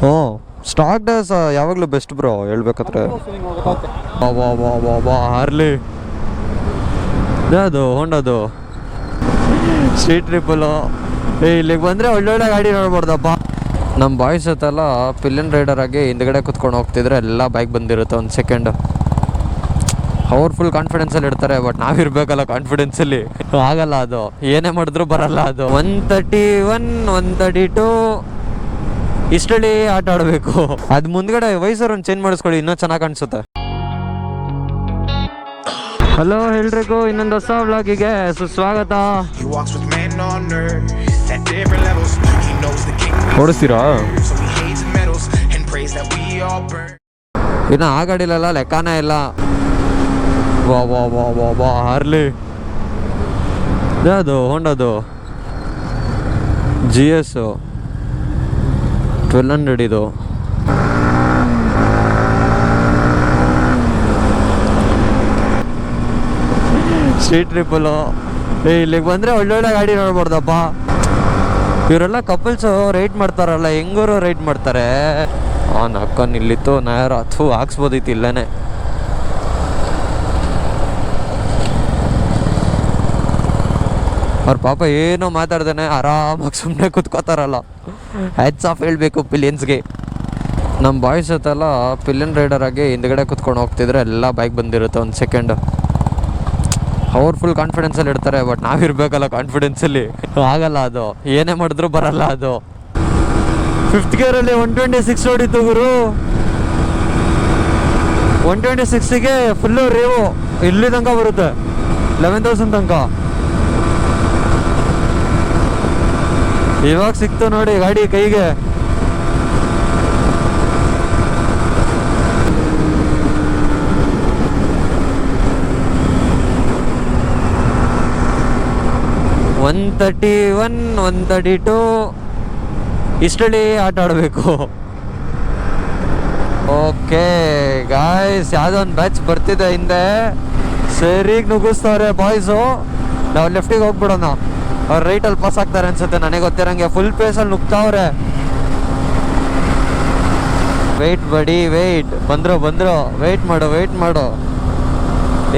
ಹ್ಞೂ stock days ಯಾವಾಗಲೂ best bro ಹೇಳ್ಬೇಕಾದ್ರೆ. ಹಾರ್ಲಿ ಅದು ಹೊಂಡದು ಸ್ಟ್ರೀಟ್ ಟ್ರಿಪ್ಪಲು ಇಲ್ಲಿಗೆ ಬಂದರೆ ಒಳ್ಳೊಳ್ಳೆ ಗಾಡಿ ನೋಡ್ಬಾರ್ದಪ್ಪ. ನಮ್ಮ ಬಾಯ್ಸ್ ಜೊತೆಲ್ಲ ಪಿಲ್ಲನ್ ರೈಡರ್ ಆಗಿ ಹಿಂದ್ಗಡೆ ಕುತ್ಕೊಂಡು ಹೋಗ್ತಿದ್ರೆ ಎಲ್ಲ ಬೈಕ್ ಬಂದಿರುತ್ತೆ ಒಂದು ಸೆಕೆಂಡ್. ಅವ್ರು ಫುಲ್ ಕಾನ್ಫಿಡೆನ್ಸಲ್ಲಿ ಇರ್ತಾರೆ, ಬಟ್ ನಾವಿರ್ಬೇಕಲ್ಲ ಕಾನ್ಫಿಡೆನ್ಸಲ್ಲಿ, ಆಗಲ್ಲ ಅದು, ಏನೇ ಮಾಡಿದ್ರು ಬರಲ್ಲ ಅದು. 131 132 ಇಷ್ಟರಲ್ಲಿ ಆಟ ಆಡಬೇಕು. ಅದು ಮುಂದ್ಗಡೆ ವಯಸ್ಸವ್ರನ್ನ ಚೇಂಜ್ ಮಾಡಿಸ್ಕೊಳ್ಳಿ, ಇನ್ನೂ ಚೆನ್ನಾಗಿ ಕಾಣಿಸುತ್ತೆ. ಹಲೋ ಎಲ್ರಿಗೂ ಇನ್ನೊಂದು ಹೊಸ ವ್ಲಾಗಿಗೆ ಸುಸ್ವಾಗತ. ಓಡಿಸ್ತೀರಾ? ಇನ್ನು ಆ ಗಾಡಿಲೆಲ್ಲ ಲೆಕ್ಕನೇ ಇಲ್ಲ. ವಾ ಹಾರ್ಲಿ ಅದು ಹೊಂಡದು GS 1200 ಇದು. ಸ್ಟ್ರೀಟ್ ಟ್ರಿಪ್ಪಲು ಇಲ್ಲಿಗೆ ಬಂದರೆ ಒಳ್ಳೊಳ್ಳೆ ಗಾಡಿ ನೋಡ್ಬಾರ್ದಪ್ಪ. ಇವರೆಲ್ಲ ಕಪಲ್ಸು ರೈಡ್ ಮಾಡ್ತಾರಲ್ಲ, ಹೆಂಗೂರು ರೈಡ್ ಮಾಡ್ತಾರೆ. ನಕ್ಕನ್ ಇಲ್ಲಿತ್ತು ನಾಯಾರ ಹಾಕ್ಸ್ಬೋದಿತ್ತು ಇಲ್ಲೇ. ಅವ್ರ ಪಾಪ ಏನೋ ಮಾತಾಡ್ದೇನೆ ಆರಾಮಾಗಿ ಸುಮ್ಮನೆ ಕುತ್ಕೋತಾರಲ್ಲ. ಹೆಡ್ಸ್ ಆಫ್ ಹೇಳಬೇಕು ಪಿಲಿಯನ್ಸ್ಗೆ. ನಮ್ಮ ಬಾಯ್ಸ್ ಜೊತೆಲ್ಲ ಪಿಲ್ಲನ್ ರೈಡರ್ ಆಗಿ ಹಿಂದ್ಗಡೆ ಕುತ್ಕೊಂಡು ಹೋಗ್ತಿದ್ರೆ ಎಲ್ಲ ಬೈಕ್ ಬಂದಿರುತ್ತೆ ಒಂದು ಸೆಕೆಂಡ್. ಅವ್ರು ಫುಲ್ ಕಾನ್ಫಿಡೆನ್ಸಲ್ಲಿ ಇರ್ತಾರೆ, ಬಟ್ ನಾವಿರ್ಬೇಕಲ್ಲ ಕಾನ್ಫಿಡೆನ್ಸಲ್ಲಿ, ಆಗಲ್ಲ ಅದು, ಏನೇ ಮಾಡಿದ್ರು ಬರಲ್ಲ ಅದು. 5th ಗೇರಲ್ಲಿ 126 ಹೊಡಿತು ಗುರು. 126ಗೆ ಫುಲ್ಲು ರೇವು ಇಲ್ಲಿ ತನಕ ಬರುತ್ತೆ, 11,000 ತನಕ. ಇವಾಗ ಸಿಕ್ತು ನೋಡಿ ಗಾಡಿ ಕೈಗೆ. ಒನ್ 131 132 ಇಷ್ಟರಲ್ಲಿ ಆಟ ಆಡಬೇಕು. ಓಕೆ ಗಾಯ್ಸ್, ಯಾವುದೋ ಒಂದು ಬ್ಯಾಚ್ ಬರ್ತಿದೆ ಹಿಂದೆ, ಸರಿಗೆ ನುಗ್ಗಿಸ್ತಾರೆ ಬಾಯ್ಸು. ನಾವು ಲೆಫ್ಟಿಗೆ ಹೋಗ್ಬಿಡೋಣ, ಅವ್ರು ರೈಟಲ್ಲಿ ಪಾಸ್ ಆಗ್ತಾರೆ ಅನ್ಸುತ್ತೆ, ನನಗೆ ಗೊತ್ತಿರಂಗೆ. ಫುಲ್ ಪೇಸಲ್ಲಿ ನುಗ್ತಾವ್ರೆ. ವೆಯ್ಟ್ ಬಡಿ ವೆಯ್ಟ್, ಬಂದ್ರು ವೆಯ್ಟ್ ಮಾಡು.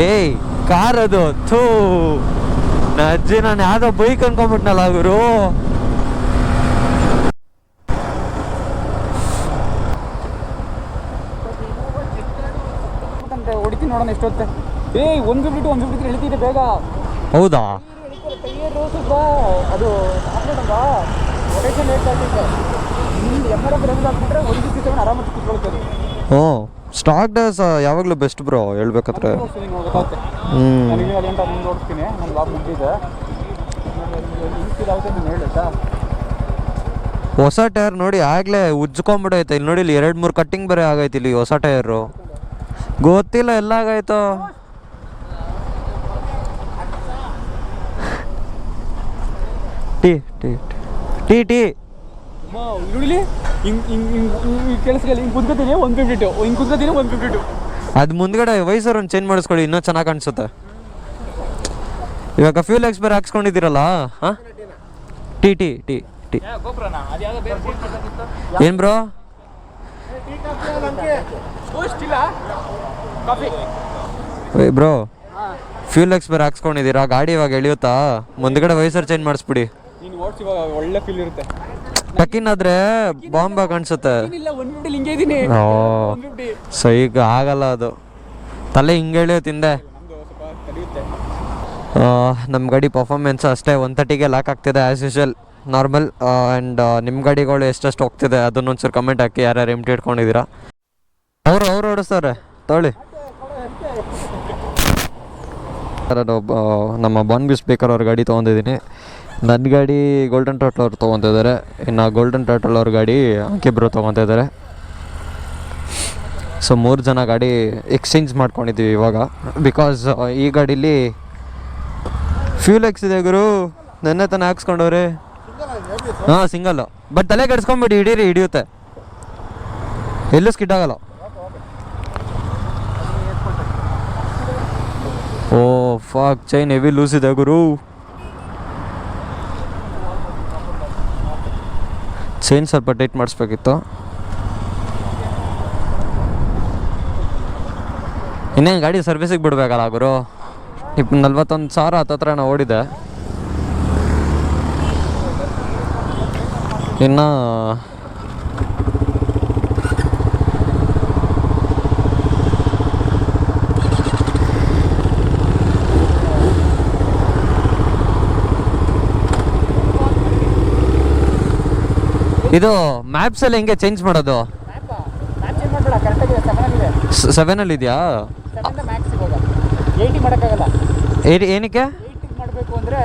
ಏಯ್ ಕಾರ್ ಅದು, ಥೂ ಅಜ್ಜಿ, ನಾನು ಯಾವುದೋ ಬೈಕ್ ಅನ್ಕೊಂಬಿಟ್ನಲ್ಲ ಗುರು. ಹೊಡಿತೀನಿ ನೋಡೋಣ ಎಷ್ಟೊತ್ತೆ. 152 ಎಳಿತಿದೆ ಬೇಗ. ಹೌದಾ? ಅದು ಆರಾಮಾಗಿ ಕುತ್ಕೊಳ್ತದೆ. ಹ್ಞೂ ಸ್ಟಾಕ್ ಡೇಸ್ ಯಾವಾಗಲೂ ಬೆಸ್ಟ್ ಬ್ರೋ ಹೇಳ್ಬೇಕಾದ್ರೆ. ನೋಡ್ತೀನಿ ನನ್ನ ಲಾಗ್ ಮುಗಿದಿದೆ, ಹೊಸ ಟೈರ್ ನೋಡಿ ಆಗಲೇ ಉಜ್ಕೊಂಬಿಡೈತೆ. ಇಲ್ಲಿ ನೋಡಿ, ಇಲ್ಲಿ 2-3 ಕಟ್ಟಿಂಗ್ ಬೇರೆ ಆಗೈತಿ ಇಲ್ಲಿ ಹೊಸ ಟೈರು. ಗೊತ್ತಿಲ್ಲ ಎಲ್ಲಾಗಾಯ್ತು. ಟೀ ಅದು ಮುಂದ್ಗಡೆ ವಯಸ್ಸವ್ರನ್ನ ಚೇಂಜ್ ಮಾಡಿಸ್ಕೊಳ್ಳಿ, ಇನ್ನೂ ಚೆನ್ನಾಗಿ ಕಾಣಿಸುತ್ತೆ. ಇವಾಗ ಫ್ಯೂಲ್ ಎಕ್ಸ್ಪೈರ್ ಹಾಕ್ಸ್ಕೊಂಡಿದ್ದೀರಲ್ಲ. ಹಾಂ ಟೀ ಏನು ಬ್ರೋ? ಬ್ರೋ ಫ್ಯೂಲ್ ಎಕ್ಸ್ಪೈರ್ ಹಾಕ್ಸ್ಕೊಂಡಿದ್ದೀರಾ, ಗಾಡಿ ಇವಾಗ ಎಳಿಯುತ್ತಾ? ಮುಂದ್ಗಡೆ ವಯಸ್ಸರ್ ಚೇಂಜ್ ಮಾಡಿಸ್ಬಿಡಿ. ಒಳ್ಳೆ ಫೀಲ್ ಇರುತ್ತೆ. ಟಕ್ಕಿನಾದ್ರೆ ಬಾಂಬ್ ಕಾಣಿಸುತ್ತೆ. ಸೊ ಈಗ ಆಗಲ್ಲ ಅದು, ತಲೆ ಹಿಂಗೆ ಎಳಿಯುತ್ತಿಂದೆ. ನಮ್ಮ ಗಾಡಿ ಪರ್ಫಾರ್ಮೆನ್ಸ್ ಅಷ್ಟೇ 130ಗೆ ಲಾಕ್ ಆಗ್ತಿದೆ ಆ್ಯಸ್ ಯೂಶುವಲ್ ನಾರ್ಮಲ್. ಆ್ಯಂಡ್ ನಿಮ್ಮ ಗಾಡಿಗಳು ಎಷ್ಟೆಷ್ಟು ಹೋಗ್ತಿದೆ ಅದನ್ನೊಂಚೂರು ಕಮೆಂಟ್ ಹಾಕಿ, ಯಾರ್ಯಾರು ಎಂಟಿ ಇಟ್ಕೊಂಡಿದ್ದೀರಾ. ಅವರು ಓಡಿಸ್ತಾರೆ ತೊಗೊಳ್ಳಿ. ನಮ್ಮ ಬಾನ್ಬಿ ಸ್ಪೀಕರ್ ಅವ್ರ ಗಾಡಿ ತೊಗೊಂಡಿದ್ದೀನಿ. ನನ್ನ ಗಾಡಿ ಗೋಲ್ಡನ್ ಟರ್ಟಲ್ ಅವ್ರು ತೊಗೊತಿದ್ದಾರೆ, ಇನ್ನು ಗೋಲ್ಡನ್ ಟರ್ಟಲ್ ಅವ್ರ ಗಾಡಿ ಅಂಕಿಬ್ರು ತೊಗೊತಿದ್ದಾರೆ. ಸೊ 3 ಜನ ಗಾಡಿ ಎಕ್ಸ್ಚೇಂಜ್ ಮಾಡ್ಕೊಂಡಿದ್ದೀವಿ ಇವಾಗ. ಬಿಕಾಸ್ ಈ ಗಾಡೀಲಿ ಫ್ಯೂಲ್ ಎಕ್ಸ್ ಇದೆ ಗುರು, ನೆನ್ನೆ ತಾನೇ ಹಾಕ್ಸ್ಕೊಂಡವ್ರಿ. ಹಾಂ ಸಿಂಗಲ್ಲು, ಬಟ್ ತಲೆ ಕೆಡ್ಸ್ಕೊಂಬಿಡಿ, ಹಿಡಿಯುತ್ತೆ, ಎಲ್ಲೂ ಸ್ಕಿಡ್ ಆಗಲ್ಲ. ಓ ಫಾಕ್, ಚೈನ್ ಹೆವಿ ಲೂಸ್ ಇದೆ ಗುರು. ಚೈನ್ ಸ್ವಲ್ಪ ಟೈಟ್ ಮಾಡಿಸ್ಬೇಕಿತ್ತು. ಇನ್ನೇನು ಗಾಡಿ ಸರ್ವಿಸಿಗೆ ಬಿಡಬೇಕಲ್ಲ ಗುರು. 41,000 ಹತ್ತತ್ರ ನಾವು ಓಡಿದೆ. ಇನ್ನು ಇದು ಮ್ಯಾಪ್ಸಲ್ಲಿ ಹೆಂಗೆ ಚೇಂಜ್ ಮಾಡೋದು? ಮ್ಯಾಪ್ ಚೇಂಜ್ ಮಾಡಬೇಡ, ಕರೆಕ್ಟಾಗಿದೆ. 7 ಇದೆ. 7 ಇದೆಯಾ? 7 ಮ್ಯಾಕ್ಸ್ ಇವಾಗ 80 ಮಾಡೋಕ್ಕಾಗಲ್ಲ. ಏನಕ್ಕೆ 80 ಮಾಡಬೇಕು ಅಂದರೆ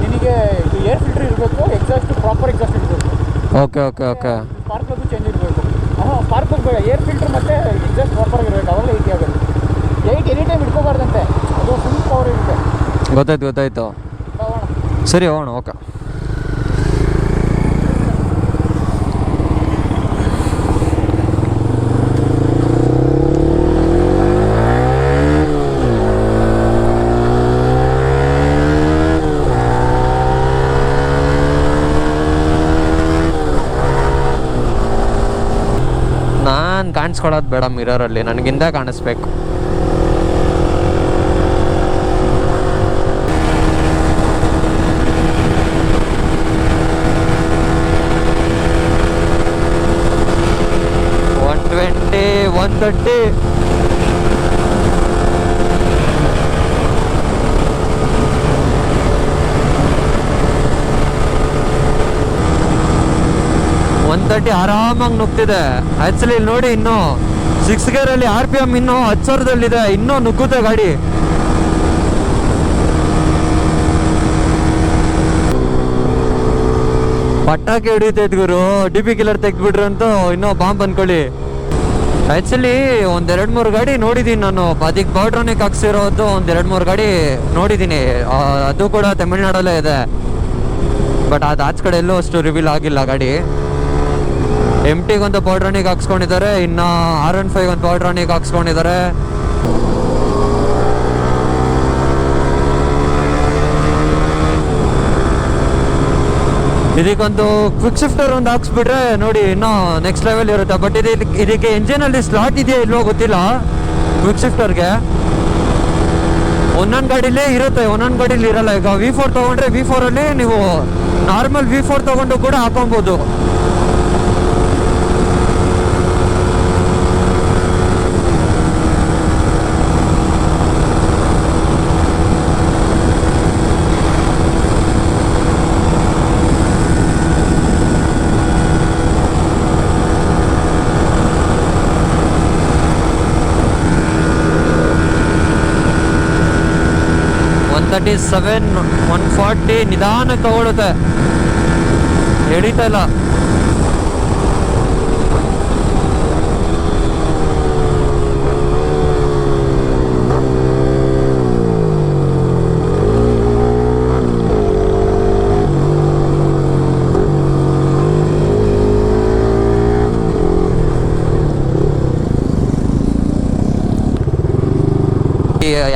ನಿನಗೆ ಇದು ಏರ್ ಫಿಲ್ಟರ್ ಇರಬೇಕು, ಎಕ್ಸಾಸ್ಟ್ ಪ್ರಾಪರ್ ಎಕ್ಸಾಸ್ಟ್ ಇರಬೇಕು. Okay okay okay. Spark plug change ಇರಬೇಕು. ಸ್ಪಾರ್ಕ್ ಪ್ಲಗ್ ಬೇಡ, ಏರ್ ಫಿಲ್ಟರ್ ಮತ್ತು ಎಕ್ಸಾಸ್ಟ್ ಪ್ರಾಪರ್ ಇರಬೇಕು, ಅವಾಗ 80 ಆಗುತ್ತೆ. 8 ಎನಿ ಟೈಮ್ ಇಟ್ಕೋಬಾರ್ದಂತೆ, ಅದು ಫುಲ್ ಪವರ್ ಇರುತ್ತೆ. ಗೊತ್ತಾಯ್ತು. ಸರಿ ಹೋಗೋಣ. ಓಕೆ. ನಾನು ಕಾಣಿಸ್ಕೊಳ್ಳೋದು ಬೇಡ ಮಿರರಲ್ಲಿ, ನನಗಿಂದ ಕಾಣಿಸ್ಬೇಕು. $120, $130. $130 ಆರಾಮಾಗಿ ನುಗ್ತಿದೆ. ಆ್ಯಕ್ಚುಲಿ ಇಲ್ಲಿ ನೋಡಿ, ಇನ್ನೂ 6 ಗೇರಲ್ಲಿ RPM ಇನ್ನೂ 10,000ದಲ್ಲಿದೆ, ಇನ್ನೂ ನುಗ್ಗುತ್ತೆ ಗಾಡಿ. ಪಟಾಕಿ ಹೊಡಿತೈತೆ ಗುರು. DP ಕಿಲ್ಲರ್ ತೆಗ್ದುಬಿಟ್ರಂತೂ ಇನ್ನೂ ಬಾಂಬ್ ಅಂದ್ಕೊಳ್ಳಿ. ಆ್ಯಕ್ಚುಲಿ 1-2-3 ಗಾಡಿ ನೋಡಿದ್ದೀನಿ ನಾನು. ಅದಕ್ಕೆ ಬಾರ್ಡ್ರಾನಿಕ್ ಹಾಕ್ಸಿರೋದು 1-2-3 ಗಾಡಿ ನೋಡಿದ್ದೀನಿ. ಅದು ಕೂಡ ತಮಿಳ್ನಾಡಲ್ಲೇ ಇದೆ. ಬಟ್ ಅದು ಆಚೆ ಕಡೆ ಎಲ್ಲೂ ಅಷ್ಟು ರಿವೀಲ್ ಆಗಿಲ್ಲ ಗಾಡಿ. MTಗೊಂದು ಬಾರ್ಡ್ರಾನಿಕ್ ಹಾಕ್ಸ್ಕೊಂಡಿದ್ದಾರೆ, ಇನ್ನು R15 ಒಂದು ಬಾರ್ಡ್ರಾನಿಕ್ ಹಾಕ್ಸ್ಕೊಂಡಿದ್ದಾರೆ. ಇದಕ್ಕೊಂದು ಕ್ವಿಕ್ ಶಿಫ್ಟರ್ ಒಂದು ಹಾಕ್ಸ್ಬಿಟ್ರೆ ನೋಡಿ ಇನ್ನೂ ನೆಕ್ಸ್ಟ್ ಲೆವೆಲ್ ಇರುತ್ತೆ. ಬಟ್ ಇದಕ್ಕೆ ಎಂಜಿನಲ್ಲಿ ಸ್ಲಾಟ್ ಇದೆಯಾ ಇಲ್ವೋ ಗೊತ್ತಿಲ್ಲ. ಕ್ವಿಕ್ ಶಿಫ್ಟರ್ಗೆ ಒಂದೊಂದು ಗಾಡೀಲಿ ಇರುತ್ತೆ, ಒಂದೊಂದು ಗಾಡೀಲಿ ಇರಲ್ಲ. ಈಗ V4 ತೊಗೊಂಡ್ರೆ V4ಅಲ್ಲಿ ನೀವು ನಾರ್ಮಲ್ V4 ತೊಗೊಂಡು ಕೂಡ ಹಾಕೊಬೋದು. $137, $140 ನಿಧಾನಕ್ಕೆ ತಗೊಳುತ್ತೆ, ಎಳೀತಾ ಇಲ್ಲ.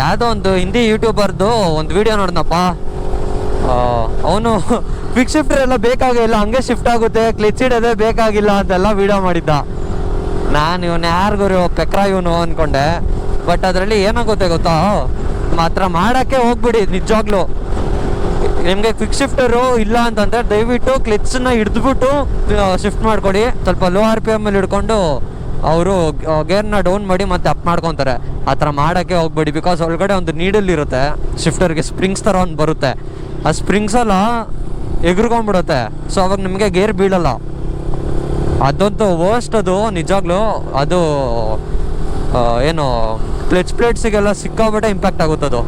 ಯಾವುದೋ ಒಂದು ಹಿಂದಿ ಯೂಟ್ಯೂಬರ್ದು ಒಂದು ವಿಡಿಯೋ ನೋಡಿದ್ನಪ್ಪ. ಅವನು ಕ್ವಿಕ್ ಶಿಫ್ಟರ್ ಎಲ್ಲ ಬೇಕಾಗಿಲ್ಲ, ಹಂಗೆ ಶಿಫ್ಟ್ ಆಗುತ್ತೆ, ಕ್ಲಚ್ ಇಡೋದೇ ಬೇಕಾಗಿಲ್ಲ ಅಂತೆಲ್ಲ ವಿಡಿಯೋ ಮಾಡಿದ್ದ. ನಾನು ಇವನು ಯಾರಿಗೂ ಪೆಕ್ರ ಇವನು ಅಂದ್ಕೊಂಡೆ. ಬಟ್ ಅದರಲ್ಲಿ ಏನಾಗುತ್ತೆ ಗೊತ್ತಾ, ಮಾತ್ರ ಮಾಡೋಕ್ಕೆ ಹೋಗ್ಬಿಡಿ. ನಿಜವಾಗ್ಲೂ ನಿಮಗೆ ಕ್ವಿಕ್ ಶಿಫ್ಟರು ಇಲ್ಲ ಅಂತಂದರೆ ದಯವಿಟ್ಟು ಕ್ಲಚ್ಚನ್ನ ಹಿಡಿದ್ಬಿಟ್ಟು ಶಿಫ್ಟ್ ಮಾಡ್ಕೊಡಿ. ಸ್ವಲ್ಪ ಲೋ RPM ಅಲ್ಲಿ ಹಿಡ್ಕೊಂಡು ಅವರು ಗೇರ್ನ ಡೌನ್ ಮಾಡಿ ಮತ್ತೆ ಅಪ್ ಮಾಡ್ಕೊತಾರೆ. ಆ ಥರ ಮಾಡೋಕ್ಕೆ ಹೋಗ್ಬೇಡಿ. ಬಿಕಾಸ್ ಒಳಗಡೆ ಒಂದು ನೀಡಲ್ ಇರುತ್ತೆ ಶಿಫ್ಟರ್ಗೆ, ಸ್ಪ್ರಿಂಗ್ಸ್ ಥರ ಒಂದು ಬರುತ್ತೆ. ಆ ಸ್ಪ್ರಿಂಗ್ಸೆಲ್ಲ ಎಗ್ರಿಕೊಂಡ್ಬಿಡುತ್ತೆ. ಸೊ ಅವಾಗ ನಿಮಗೆ ಗೇರ್ ಬೀಳಲ್ಲ. ಅದಂತೂ ವರ್ಸ್ಟ್ ಅದು ನಿಜವಾಗ್ಲೂ. ಅದು ಏನು ಕ್ಲಚ್ ಪ್ಲೇಟ್ಸಿಗೆಲ್ಲ ಸಿಕ್ಕಾಬಿಟ್ಟೆ ಇಂಪ್ಯಾಕ್ಟ್ ಆಗುತ್ತದು.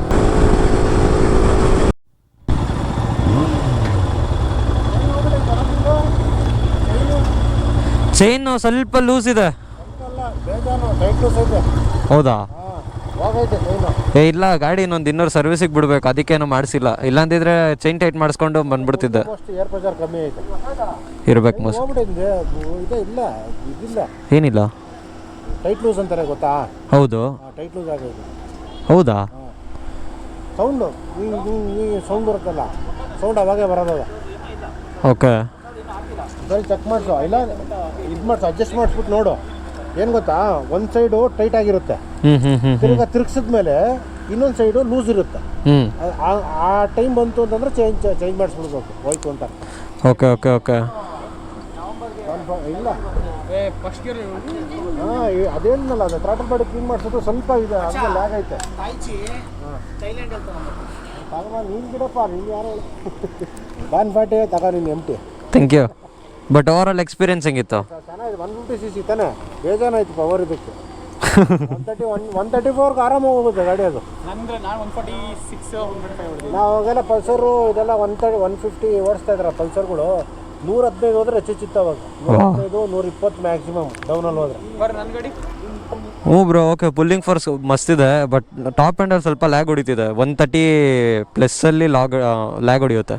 ಚೈನು ಸ್ವಲ್ಪ ಲೂಸ್ ಇದೆ. ಹೌದಾ? ಇಲ್ಲ, ಗಾಡಿ ಇನ್ನೊಂದು 200 ಸರ್ವಿಸಿಗೆ ಬಿಡ್ಬೇಕು, ಅದಕ್ಕೇನು ಮಾಡಿಸಿಲ್ಲ. ಇಲ್ಲಾಂದಿದ್ರೆ ಚೈನ್ ಟೈಟ್ ಮಾಡಿಸ್ಕೊಂಡು ಬಂದ್ಬಿಡ್ತಿದ್ದೆ. ಇರ್ಬೇಕು ಮೋಸ್ಟ್. ಏನಿಲ್ಲ, ಟೈಟ್ ಲೂಸ್ ಅಂತಾರೆ ಗೊತ್ತಾ? ಹೌದು, ಟೈಟ್ ಲೂಸ್ ಆಗೋದು. ಹೌದಾ? ಸೌಂಡು ಸೌಂಡ್ ಬರುತ್ತಲ್ಲ, ಸೌಂಡ್ ಅವಾಗೇ ಬರೋದ. ಓಕೆ. ಒಂದ್ಸರಿ ಚೆಕ್ ಮಾಡಿಸು, ಇಲ್ಲ ಇದು ಮಾಡಿಸು, ಅಡ್ಜಸ್ಟ್ ಮಾಡಿಸ್ಬಿಟ್ಟು ನೋಡು. ಏನು ಗೊತ್ತಾ, ಒಂದು ಸೈಡು ಟೈಟ್ ಆಗಿರುತ್ತೆ, ತಿರುಗಿಸಿದ್ಮೇಲೆ ಇನ್ನೊಂದು ಸೈಡು ಲೂಸ್ ಇರುತ್ತೆ. ಆ ಟೈಮ್ ಬಂತು ಅಂತಂದ್ರೆ ಚೇಂಜ್ ಮಾಡಿಸ್ಬಿಡ್ಬೇಕು, ಹೋಯ್ತು ಅಂತ. Okay okay okay. ಇಲ್ಲ ಹಾಂ, ಅದೇನಲ್ಲ, ಅದು ಟ್ರಾಟರ್ ಬಾಡಿ ಕ್ಲೀನ್ ಮಾಡಿಸಿದ್ರು ಸ್ವಲ್ಪ ಇದೆ, ಅದೇ ಲ್ಯಾಗ್ ಐತೆ. ನೀನು ಬಿಡಪ್ಪ, ನೀನು ಯಾರು ಬಾನ್ ಫಾಟಿ ತಗೋ ನೀನು ಎಂಟಿ. Thank you. But overall experience ಹೆಂಗಿತ್ತು? ಚೆನ್ನಾಗಿದೆ. 150cc ತಾನೆ, ಬೇಜಾನಾಯ್ತು ಪವರ್ ಇದಕ್ಕೆ. 134 ಆರಾಮಾಗಿ ಹೋಗುತ್ತೆ ಗಾಡಿ ಅದು. ನಾವು ಅವಾಗೆಲ್ಲ ಪಲ್ಸರು ಇದೆಲ್ಲ 150 ಓಡಿಸ್ತಾ ಇದ್ದಾರೆ ಪಲ್ಸರ್ಗಳು. 115 ಹೋದ್ರೆ ಹೆಚ್ಚಿತ್ತು ಅವಾಗ. 115 120 ಮ್ಯಾಕ್ಸಿಮಮ್ ಡೌನಲ್ಲಿ ಹೋದ್ರೆ. ಹ್ಞೂ ಬ್ರೋ, ಓಕೆ. ಪುಲ್ಲಿಂಗ್ ಫೋರ್ಸ್ ಮಸ್ತಿದೆ, ಬಟ್ ಟಾಪ್ ಎಂಡಲ್ಲಿ ಸ್ವಲ್ಪ ಲ್ಯಾಗ್ ಹೊಡಿತಿದೆ. 130 ಪ್ಲಸ್ಸಲ್ಲಿ ಲ್ಯಾಗ್ ಹೊಡಿಯುತ್ತೆ.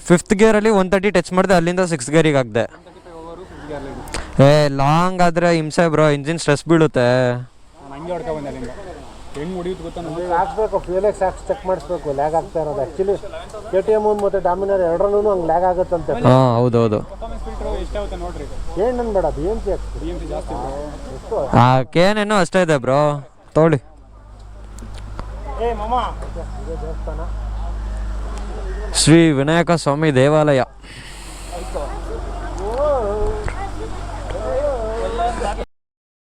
5th ಗೇರಲ್ಲಿ 130 ಟಚ್ ಮಾಡಿದೆ, ಅಲ್ಲಿಂದ 6th ಗೇರಿಗೆ ಹಾಕಿದೆ. ಲಾಂಗ್ ಆದರೆ ಹಿಂಸೆ ಬ್ರೋ, ಇಂಜಿನ್ ಸ್ಟ್ರೆಸ್ ಬೀಳುತ್ತೆ. ಹಾಕ್ಸ್ಬೇಕು, ಫ್ಯೂಲೆಕ್ಸ್ ಹಾಕ್ಸ್ ಚೆಕ್ ಮಾಡಿಸ್ಬೇಕು, ಲ್ಯಾಗ್ ಆಗ್ತಾ ಇರೋದು. ಆ್ಯಕ್ಚುಲಿ KTM ಮತ್ತು ಡಾಮಿನರ್ ಎರಡರೂ ಹಂಗೆ ಲ್ಯಾಗ್ ಆಗುತ್ತಂತೆ. ಹಾಂ ಹೌದೌದು. ಏನು ಬೇಡ, BMC ಹಾಂ, ಕೇನೇನೋ ಅಷ್ಟೇ ಇದೆ ಬ್ರೋ, ತೊಗೊಳ್ಳಿ. ದೇವಸ್ಥಾನ ಶ್ರೀ ವಿನಾಯಕ ಸ್ವಾಮಿ ದೇವಾಲಯ.